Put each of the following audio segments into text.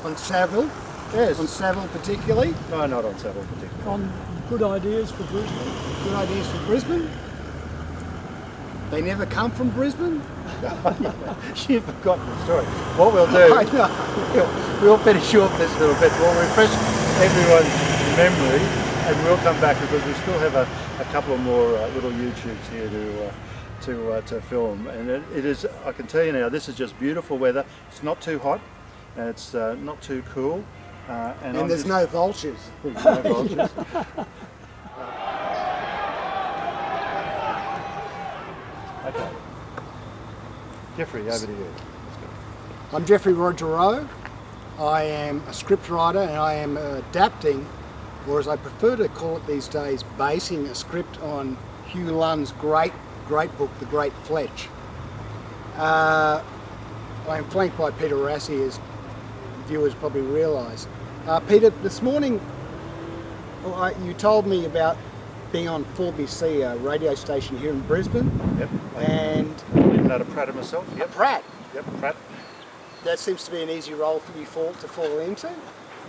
On Saville? Yes. On Saville particularly? No, not on Saville particularly. On good ideas for Brisbane. Good ideas for Brisbane? They never come from Brisbane? You've forgotten the story. What we'll do, I know. we'll finish off this little bit. We'll refresh everyone's memory, and we'll come back because we still have a couple of more little YouTubes here to film. And it is, I can tell you now, this is just beautiful weather. It's not too hot, and it's not too cool. And there's no vultures. There's no vultures. Okay. Jeffrey, over to you. I'm Jeffrey Rogerow. I am a script writer and I am adapting, or as I prefer to call it these days, basing a script on Hugh Lunn's great book, The Great Fletch. I am flanked by Peter Rassi, as viewers probably realise. Peter, this morning you told me about being on 4BC, a radio station here in Brisbane. Yep. And Living out of Pratt myself. Yep. Pratt. Yep, Pratt. That seems to be an easy role for you to fall into.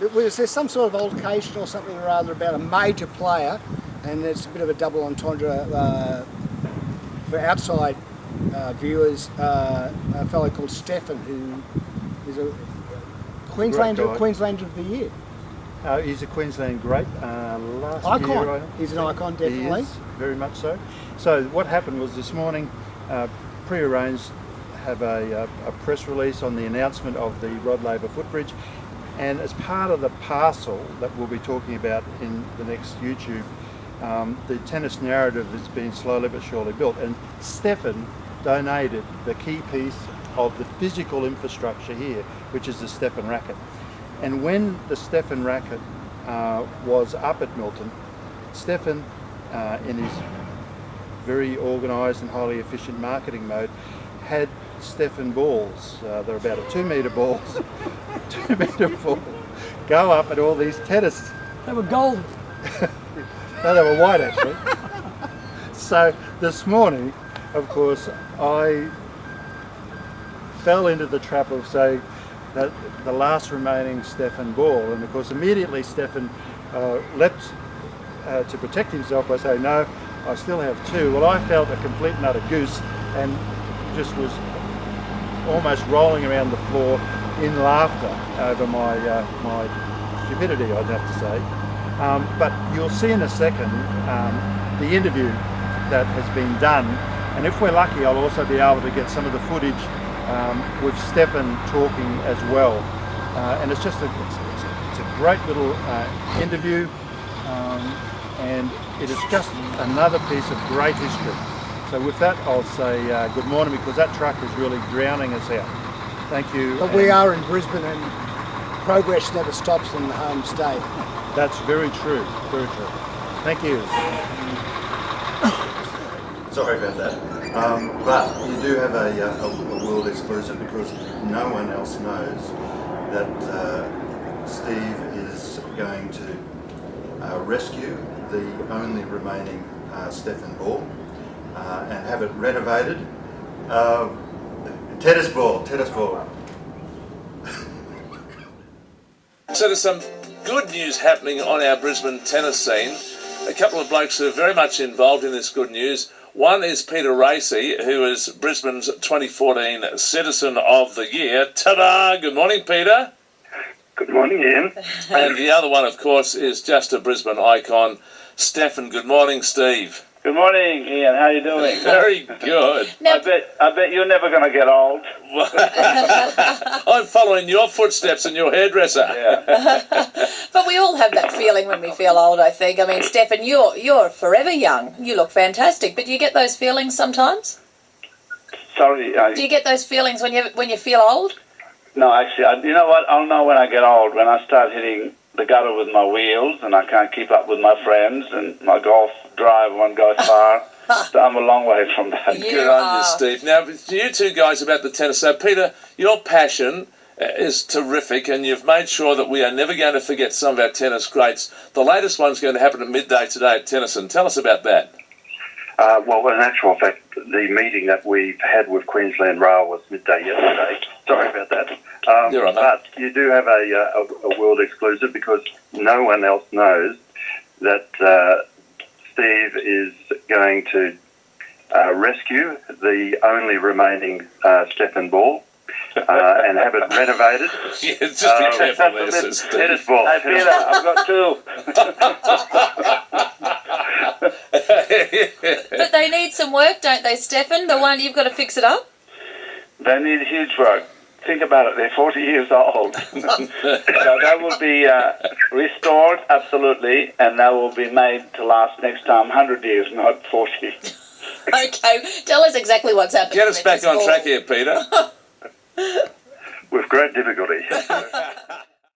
But was there some sort of altercation or something or other about a major player, and it's a bit of a double entendre for outside viewers, a fellow called Stefan, who is a Queenslander of the Year. He's a Queensland great. Last Icon. year, He's an icon, definitely. He is, very much so. So what happened was this morning, pre-arranged, have a press release on the announcement of the Rod Laver footbridge, and as part of the parcel that we'll be talking about in the next YouTube, the tennis narrative has been slowly but surely built, and Stefan donated the key piece of the physical infrastructure here, which is the Stefan racket. And when the Stefan racket was up at Milton, Stefan, in his very organised and highly efficient marketing mode, had Stefan balls. They're about a 2 metre ball, 2 metre ball, go up at all these tennis. They were golden. No, they were white actually. So this morning, of course, I fell into the trap of saying that the last remaining Stefan ball, and of course immediately Stefan leapt to protect himself by saying, no, I still have two. Well, I felt a complete and utter goose and just was almost rolling around the floor in laughter over my stupidity, I'd have to say. But you'll see in a second the interview that has been done, and if we're lucky I'll also be able to get some of the footage with Stefan talking as well. And it's just it's a great little interview, and it is just another piece of great history. So with that I'll say good morning, because that truck is really drowning us out. Thank you. But we are in Brisbane and progress never stops in the home state. That's very true, very true. Thank you. Sorry about that. But you do have a world exclusive, because no one else knows that Steve is going to rescue the only remaining Stefan ball and have it renovated. Tennis ball. So there's some good news happening on our Brisbane tennis scene. A couple of blokes who are very much involved in this good news. One is Peter Rassi, who is Brisbane's 2014 Citizen of the Year. Ta-da! Good morning, Peter. Good morning, Ian. And the other one, of course, is just a Brisbane icon, Stefan. Good morning, Steve. Good morning, Ian. How are you doing? Very good. I bet you're never going to get old. I'm following your footsteps and your hairdresser. Yeah. But we all have that feeling when we feel old, I think. I mean, Stefan, you're forever young. You look fantastic. But do you get those feelings sometimes? Sorry. Do you get those feelings when you feel old? No, actually, you know what? I'll know when I get old, when I start hitting the gutter with my wheels and I can't keep up with my friends and my golf drive won't go far. So I'm a long way from that. Good on you, Steve. Now, you two guys about the tennis. So, Peter, your passion is terrific, and you've made sure that we are never going to forget some of our tennis greats. The latest one's going to happen at midday today at Tennyson. Tell us about that. Well, in actual fact, the meeting that we had with Queensland Rail was midday yesterday. Sorry about that. You're right, mate. But you do have a world exclusive because no one else knows that Steve is going to rescue the only remaining Stefan ball and have it renovated. Yeah, just be careful there, says Steve. Tennis ball. Hey, Peter, I've got two. But they need some work, don't they, Stefan? The one you've got to fix it up? They need huge work. Think about it, they're 40 years old. So that will be restored, absolutely, and that will be made to last next time 100 years, not 40. Okay, tell us exactly what's happening. Get us with back this on ball. track here, Peter. With great difficulty.